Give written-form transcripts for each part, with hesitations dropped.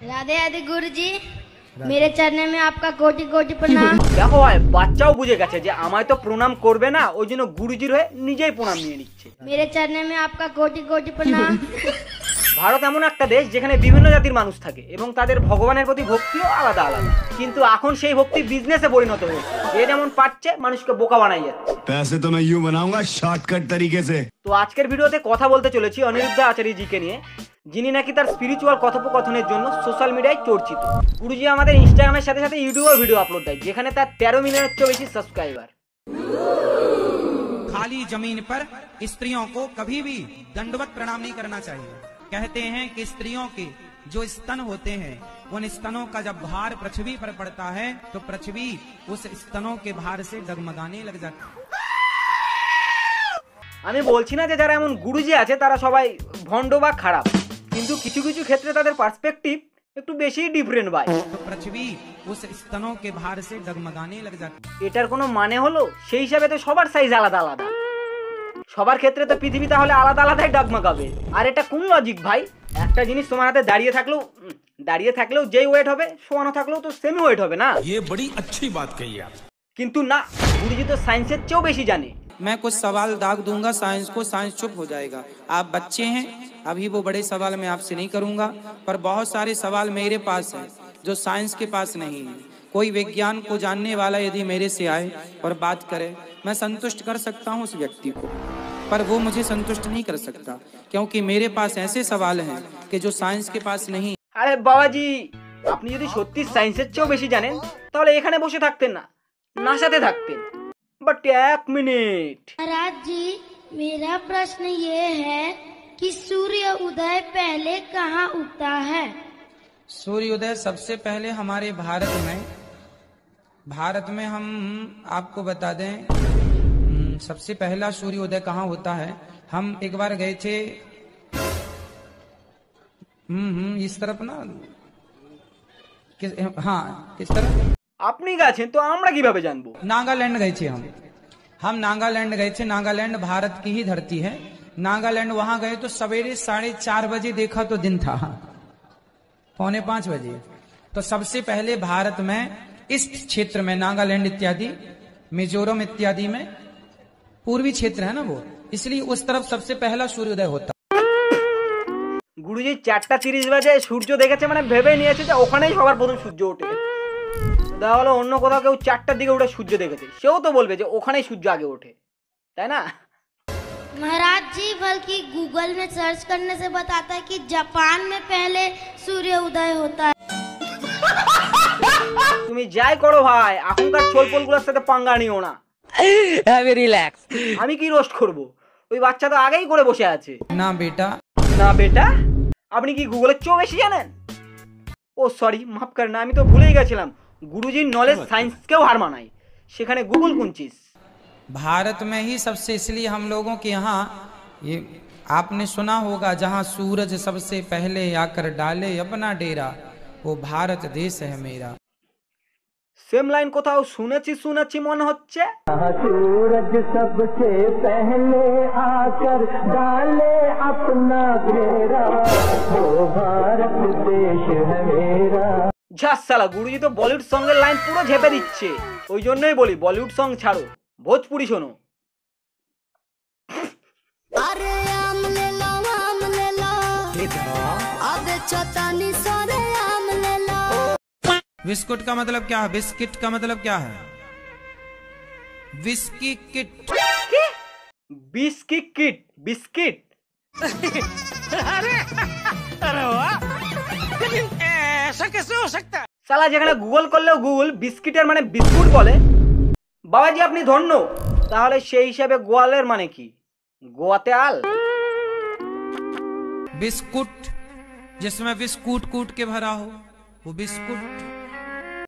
राधे राधे गुरुजी, मेरे चरणों में आपका कोटि कोटि प्रणाम। দেখো ভাই, বাচ্চাও বুঝে গেছে যে আমায় তো প্রণাম করবে না, ওই জন্য গুরুজির হয়ে নিজেই প্রণাম নিয়ে নিচ্ছে। मेरे चरणों में आपका कोटि कोटि प्रणाम। ভারত এমন একটা দেশ যেখানে বিভিন্ন জাতির মানুষ থাকে এবং তাদের ভগবানের প্রতি ভক্তিও আলাদা আলাদা, কিন্তু এখন সেই ভক্তি বিজনেসে পরিণত হয়েছে। যে যেমন পাচ্ছে মানুষকে বোকা বানাই যাচ্ছে। पैसे तो मैं यूं बनाऊंगा शॉर्टकट तरीके से। তো আজকের ভিডিওতে কথা বলতে চলেছি অনিরুদ্ধ আচার্য জিকে নিয়ে, যিনি নাকি তার স্পিরিচুয়াল কথোপকথনের জন্য সোশ্যাল মিডিয়ায় চর্চিত। গুরুজি আমাদের ইনস্টাগ্রামের সাথে সাথে ইউটিউবেও ভিডিও আপলোড দেয়, যেখানে তার 13 মিলিয়নের চেয়েও বেশি সাবস্ক্রাইবার। खाली जमीन पर स्त्रियों को कभी भी दंडवत प्रणाम नहीं करना चाहिए। कहते हैं कि स्त्रियों के जो स्तन होते हैं, उन स्तनों का जब भार पृथ्वी पर पड़ता है तो पृथ्वी उस स्तनों के भार से डगमगाने लग जाती है। আমি বলছি না যে যারা এমন গুরুজি আছে তারা সবাই ভণ্ড বা খারাপ, কিন্তু কিছু কিছু ক্ষেত্রে তাদের পার্সপেক্টিভ একটু বেশি ডিফারেন্ট ভাই। तो पृथ्वी उस स्तनों के भार से डगमगाने लग जाती है। এটার কোনো মানে হলো? সেই হিসাবে তো সবার সাইজ আলাদা আলাদা, সবার ক্ষেত্রে তো পৃথিবী তাহলে আলাদা আলাদাই ডগমগাবে। আর এটা কোন লজিক ভাই? একটা জিনিস তোমার হাতে দাঁড়িয়ে থাকলেও যেই ওয়েট হবে, শোয়ানো থাকলেও তো সেম ওয়েট হবে না। ये बड़ी अच्छी बात कही आप। কিন্তু না, গুরুজি তো সায়েন্সের চেয়েও বেশি জানে। मैं कुछ सवाल दाग दूंगा साइंस को, साइंस चुप हो जाएगा। आप बच्चे हैं, अभी वो बड़े सवाल मैं आपसे नहीं करूंगा, पर बहुत सारे सवाल मेरे पास हैं जो साइंस के पास नहीं है। कोई विज्ञान को जानने वाला यदि मेरे से आए और बात करे, मैं संतुष्ट कर सकता हूं उस व्यक्ति को, पर वो मुझे संतुष्ट नहीं कर सकता, क्योंकि मेरे पास ऐसे सवाल हैं कि जो साइंस के पास नहीं। আরে বাবাজি, আপনি যদি সত্যি সায়েন্সের চেয়েও বেশি জানেন তাহলে এখানে বসে থাকতেন না, নাসাতে থাকতেন। বাট এক মিনিট महाराज जी, मेरा प्रश्न ये है कि सूर्य उदय पहले कहाँ उगता है? सूर्योदय सबसे पहले हमारे भारत में हम आपको बता दें, सबसे पहला सूर्योदय कहाँ होता है। हम एक बार गए थे इस तरफ ना, किस तरफ? আপনি গেছেন তো আমরা কিভাবে জানবো? नागालैंड गए थे हम नागालैंड गए थे। नागालैंड भारत की ही धरती है। नागालैंड वहां गए तो सवेरे 4:30 बजे देखा तो दिन था 4:45 बजे। तो सबसे पहले भारत में इस क्षेत्र में, नागालैंड इत्यादि, मिजोरम इत्यादि में पूर्वी क्षेत्र है ना वो, इसलिए उस तरफ सबसे पहला सूर्योदय होता। গুরুজি 4:30 বাজে সূর্য দেখেছে মানে ভেবে নিয়েছে যে ওখানেই সবার প্রথম সূর্য ওঠে। তাহলে অন্য কোথাও কেউ 4টার দিকে উঠে সূর্য দেখেছে, সেও তো বলবে যে ওখানেই সূর্য আগে ওঠে, তাই না? महाराज जी, बल्कि गूगल में सर्च करने से बताता है कि जापान में पहले सूर्य उदय होता है। তুমি যাই করো ভাই, এখনকার ছোলপোলগুলোর সাথে পাঙ্গা নিও না। আমি কি রোস্ট করব? ওই বাচ্চা তো আগেই করে বসে আছে। ना बेटा, না বেটা, আপনি কি গুগলের চেয়েও বেশি জানেন? ও সরি, মাফ করেন, আমি তো ভুলেই গেছিলাম। গুরুজির নলেজ সায়েন্সকেও হার মানায়, সেখানে গুগল কোন চিজ? भारत में ही सबसे, इसलिए हम लोगों के यहाँ ये आपने सुना होगा, जहाँ सूरज सबसे पहले आकर डाले अपना डेरा, वो भारत देश है मेरा। সেম লাইন কোথাও শুনেছি মনে হচ্ছে। सूरज सबसे पहले आकर डाले अपना घेरा, वो भारत देश है मेरा। যা সালা, গুরুজি তো বলিউড সঙ্গের লাইন পুরো ঝেপে দিচ্ছে। ওই জন্যই বলি বলিউড সং ছাড়ো, ভোজপুরি শোনো। अरे आम ले लो, अबे चौतानी सोरे आम ले लो। बिस्कुट का मतलब क्या है? बिस्किट का मतलब क्या है? Whisky kit. কি? বিস্কিট? সালা, যেখানে গুগল করলেও গুগল বিস্কিটের মানে বিস্কুট বলে। বাবাজি আপনি ধন্য। তাহলে সেই হিসাবে গোয়ালের মানে কি? গোয়াতে আল? बिस्कुट जिसमें बिस्कुट कूट के भरा हो, वो बिस्कुट।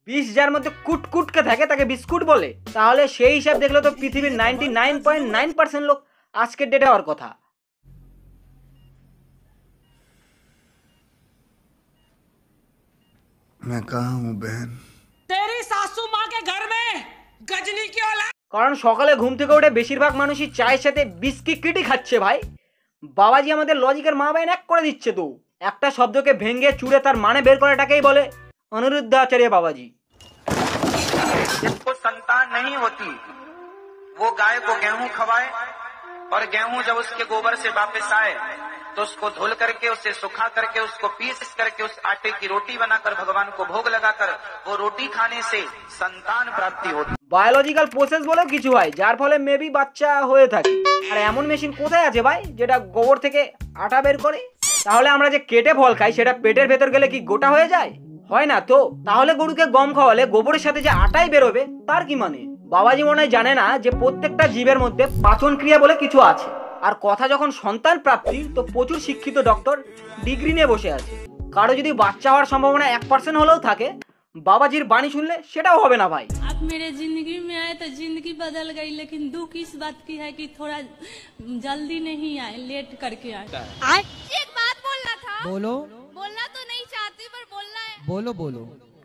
20 যার মধ্যে কুটকে থাকে তাকে বিস্কুট বলে? তাহলে সেই হিসাব দেখলে তো পৃথিবীর 99.9% লোক আজকের ডেটে হওয়ার কথা। मैं कहाँ हूँ बहन? तेरी सासू माँ के घर में गजनी की औलाद। কারণ সকালে ঘুম থেকে উঠে বেশিরভাগ মানুষই চায়ের সাথে বিস্কিটই খাচ্ছে ভাই। বাবাজি আমাদের লজিকের মা বাইন এক করে দিচ্ছে তো। একটা শব্দকে ভেঙে চুড়ে তার মানে বের করাটাকেই বলে অনিরুদ্ধাচার্য বাবাজি। जिसको संतान नहीं होती वो गाय को गेहूं खवाए और गेहूं जब उसके गोबर से वापस आए तो उसको धुल करके उसे सुखा करके उसको पीस करके उस आटे की रोटी बनाकर भगवान को भोग लगाकर वो रोटी खाने से संतान प्राप्ति होती। বায়োলজিক্যাল প্রসেস বলেও কিছু হয় যার ফলে মেবি বাচ্চা হয়ে থাকে। আর এমন মেশিন কোথায় আছে ভাই যেটা গোবর থেকে আটা বের করে? তাহলে আমরা যে কেটে ফল খাই সেটা পেটের ভেতর গেলে কি গোটা হয়ে যায়? হয় না তো। তাহলে গরুকে গম খাওয়ালে গোবরের সাথে যে আটাই বেরোবে তার কি মানে? বাবাজি মনে হয় জানে না যে প্রত্যেকটা জীবের মধ্যে পাচন ক্রিয়া বলে কিছু আছে। আর কথা যখন সন্তান প্রাপ্তি, তো প্রচুর শিক্ষিত ডক্টর ডিগ্রি নিয়ে বসে আছে। কারো যদি বাচ্চা হওয়ার সম্ভাবনা 1% হলেও থাকে, বাবাজির বাণী শুনলে সেটাও হবে না ভাই। आप मेरे जिंदगी में आए तो जिंदगी बदल गई, लेकिन दुख इस बात की है कि थोड़ा जल्दी नहीं आए, लेट करके आए। एक बात बोलना था। बोलो। बोलना तो नहीं चाहती पर बोलना है। बोलो बोलो।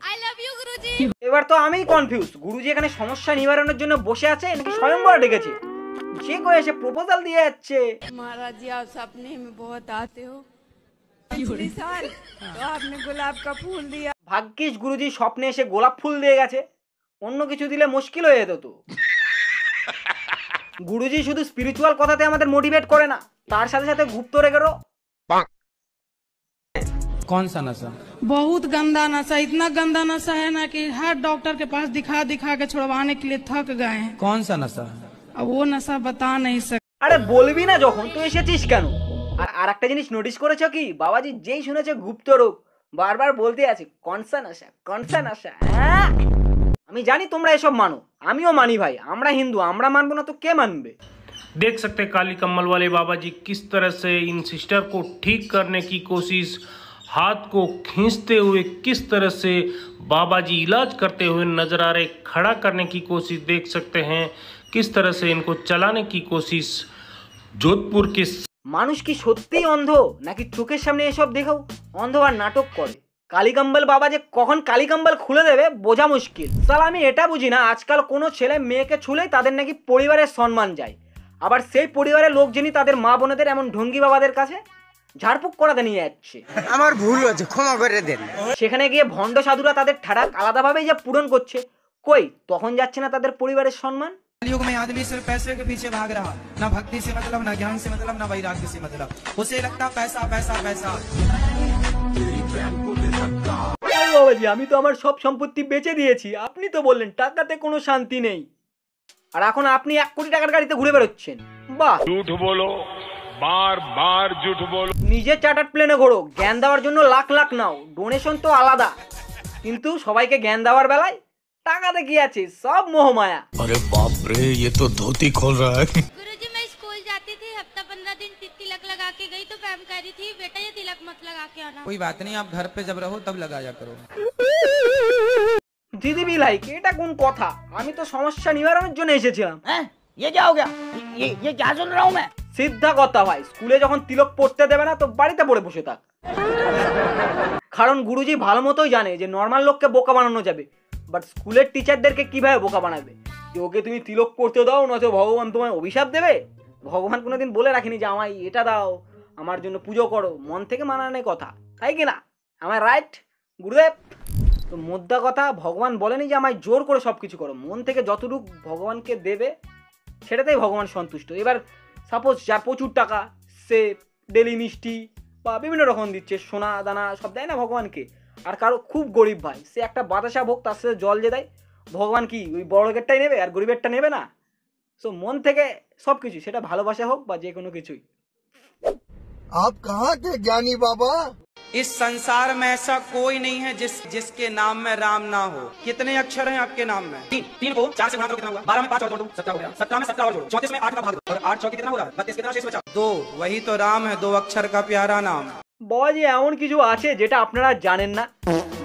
आई लव यू गुरुजी। এবার তো আমিই কনফিউজ, গুরুজি এখানে সমস্যা নিবারণের জন্য বসে আছে নাকি স্বয়ংবর ডেকেছে? যে কই এসে প্রপোজাল দিয়ে যাচ্ছে। महाराज जी आप सपने में बहुत आते हो। पिछले साल तो आपने गुलाब का फूल दिया। ভাগ্যিস গুরুজি স্বপ্নে এসে গোলাপ ফুল দিয়ে গেছে, অন্য কিছু দিলে মুশকিল হয়ে যেত তো। গুরুজি শুধু স্পিরিচুয়াল কথাতে আমাদের মোটিভেট করে না, তার সাথে সাথে গুপ্ত রেখেও। कौन सा नशा? बहुत गंदा नशा, इतना गंदा नशा है ना कि हर डॉक्टर के पास दिखा दिखा के छुड़वाने के लिए थक गए हैं। कौन सा नशा? अब वो नशा बता नहीं सकते। আরে বলবি না যখন, তো এসেছিস কেন? আর একটা জিনিস নোটিস করেছো কি, বাবাজি যেই শুনেছে গুপ্ত রোগ বারবার বলতে আছে কনসা নশা, কনসা নশা। আমি জানি তোমরা এসব মানো, আমিও মানি ভাই। আমরা হিন্দু, আমরা মানবো না তো কে মানবে? देख सकते हैं काली कम्बल वाले बाबा जी किस तरह से इन सिस्टर को ठीक करने की कोशिश, हाथ को खींचते हुए किस तरह से बाबा जी इलाज करते हुए नजर आ रहे, खड़ा करने की कोशिश देख सकते हैं, किस तरह से इनको चलाने की कोशिश जोधपुर के। মানুষ কি সত্যিই অন্ধ নাকি চোখের সামনে এসব দেখেও অন্ধ আর নাটক করে? কালীকম্বল বাবা যে কখন কালীকম্বল খুলে দেবে বোঝা মুশকিল। সাল আমি এটা বুঝি না, আজকাল কোনো ছেলে মেয়েকে ছুলেই তাদের নাকি পরিবারের সম্মান যায়, আবার সেই পরিবারের লোকজনই তাদের মা বোনেদের এমন ঢঙ্গি বাবাদের কাছে ঝাড়ফুঁক করাতে নিয়ে যাচ্ছে। আমার ভুল হয়েছে, ক্ষমা করে দেন। সেখানে গিয়ে ভণ্ড সাধুরা তাদের ঠাড়াক আলাদাভাবেই যে পূরণ করছে, কই তখন যাচ্ছে না তাদের পরিবারের সম্মান। युग में आदमी सिर्फ पैसे के पीछे भाग रहा, ना भक्ति से मतलब, ना ज्ञान से मतलब, ना वैराग्य से मतलब। उसे लगता पैसा पैसा पैसा। বাবাজি আমি তো আমার সব সম্পত্তি বেচে দিয়েছি, আপনি তো বললেন টাকাতে কোনো শান্তি নেই, আর এখন আপনি 1 কোটি টাকার গাড়িতে ঘুরে বেরোচ্ছেন। বাহ, झूठ बोलो, बार बार झूठ बोलो। নিজে চার্টার্ড প্লেনে ঘোরো, জ্ঞান দেওয়ার জন্য লাখ লাখ নাও, ডোনেশন তো আলাদা, কিন্তু সবাইকে জ্ঞান দেওয়ার বেলায় টাকাতে কি আছে, সব মোহমায়া। अरे बाप रे, ये तो धोती खोल रहा है। गुरुजी मैं स्कूल जाती थी, हफ्ता 15 दिन तिलक लगा के गई तो मैम कह रही थी बेटा ये तिलक मत लगा के आना। कोई बात नहीं, आप घर पे जब रहो तब लगाया करो। দিদি বিলাইক এটা কোন কথা? আমি তো সমস্যা নিবারণের জন্য এসেছিলাম। ये क्या हो गया? ये क्या सुन रहा हूँ मैं? সিদ্ধা কথা ভাই, স্কুলে যখন তিলক পড়তে দেবে না তো বাড়িতে পড়ে বসে থাক। কারণ গুরুজি ভালো মতোই জানে যে নর্মাল লোককে বোকা বানানো যাবে, বাট স্কুলের টিচারদেরকে কিভাবে বোকা বানাবে, যে ওকে তুমি তিলক পড়তে দাও নয়তো ভগবান তোমায় অভিশাপ দেবে। ভগবান কোনোদিন বলে রাখিনি যে আমায় এটা দাও, আমার জন্য পুজো করো। মন থেকে মানানোর কথা, তাই কি না? আমার রাইট গুরুদেব? তো মোদ্দা কথা, ভগবান বলেনি যে আমায় জোর করে সব কিছু করো, মন থেকে যতটুকু ভগবানকে দেবে সেটাতেই ভগবান সন্তুষ্ট। এবার সাপোজ যার প্রচুর টাকা, সে ডেলি মিষ্টি বা বিভিন্ন রকম দিচ্ছে, সোনা দানা সব দেয় না ভগবানকে। আর কারো খুব গরিব ভাই, সে একটা বাতাসা ভোগ, তার সাথে জল যে দেয়, ভগবান কি ওই বড় লোকেরটাই নেবে আর গরিবেরটা নেবে না? সো মন থেকে সব কিছু, সেটা ভালোবাসা হোক বা যে কোনো কিছুই। आप कहाँ थे ज्ञानी बाबा? इस संसार में ऐसा कोई नहीं है जिसके नाम में राम ना हो। कितने अक्षर हैं आपके नाम में? 3 को 4 से गुणा करो कितना हुआ? 12 में 5 और जोड़ दो 17 हो गया। 17 में 17 और जोड़ो, 34 में 8 का भाग दो, और 8 चौके कितना हो रहा है? 32 कितना शेष बचा? 2। वही तो राम है, 2 अक्षर का प्यारा नाम। বাবাজি এমন কিছু আছে যেটা আপনারা জানেন না।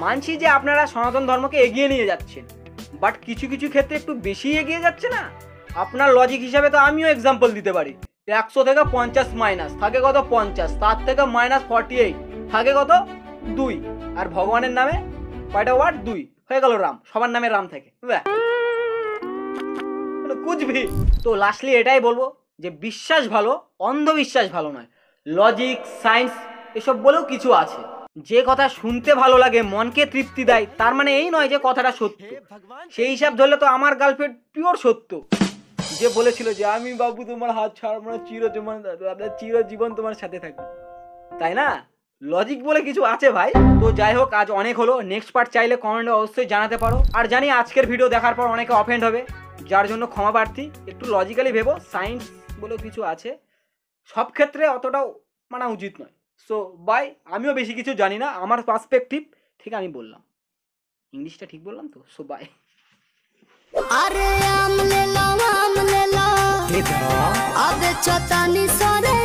মানছি যে আপনারা সনাতন ধর্মকে এগিয়ে নিয়ে যাচ্ছেন, বাট কিছু কিছু ক্ষেত্রে একটু বেশি এগিয়ে যাচ্ছে না? আপনার লজিক হিসাবে তো আমিও এক্সাম্পল দিতে পারি। 100 থেকে 50 মাইনাস থাকে কত? 50। তার থেকে মাইনাস 48 থাকে কত? 2। আর ভগবানের নামে কয়টা ওয়ার্ড? 2 হয়ে গেল রাম। সবার নামে রাম থাকে, কুচবি। তো লাস্টলি এটাই বলবো যে বিশ্বাস ভালো, অন্ধবিশ্বাস ভালো নয়। লজিক, সায়েন্স এসব বলেও কিছু আছে। যে কথা শুনতে ভালো লাগে, মনকে তৃপ্তি দেয়, তার মানে এই নয় যে কথাটা সত্য। সেই হিসাব ধরলে তো আমার গার্লফ্রেন্ড পিওর সত্য, যে বলেছিল যে আমি বাবু তোমার হাত ছাড়বো না, চিরজীবন তোমার সাথে থাকবো, তাই না? লজিক বলে কিছু আছে ভাই। তো যাই হোক, আজ অনেক হলো। নেক্সট পার্ট চাইলে কমেন্টে অবশ্যই জানাতে পারো। আর জানি আজকের ভিডিও দেখার পর অনেকে অফেন্ড হবে, যার জন্য ক্ষমা প্রার্থী। একটু লজিক্যালি ভেবো, সায়েন্স বলেও কিছু আছে, সব ক্ষেত্রে অতটাও মানা উচিত নয়। So bye. আমিও বেশি কিছু জানি না, আমার পার্সপেক্টিভ ঠিক আমি বললাম। ইংলিশটা ঠিক বললাম তো? So bye. अरे आम ले लो, आम ले लो, अबे चौतानी सरे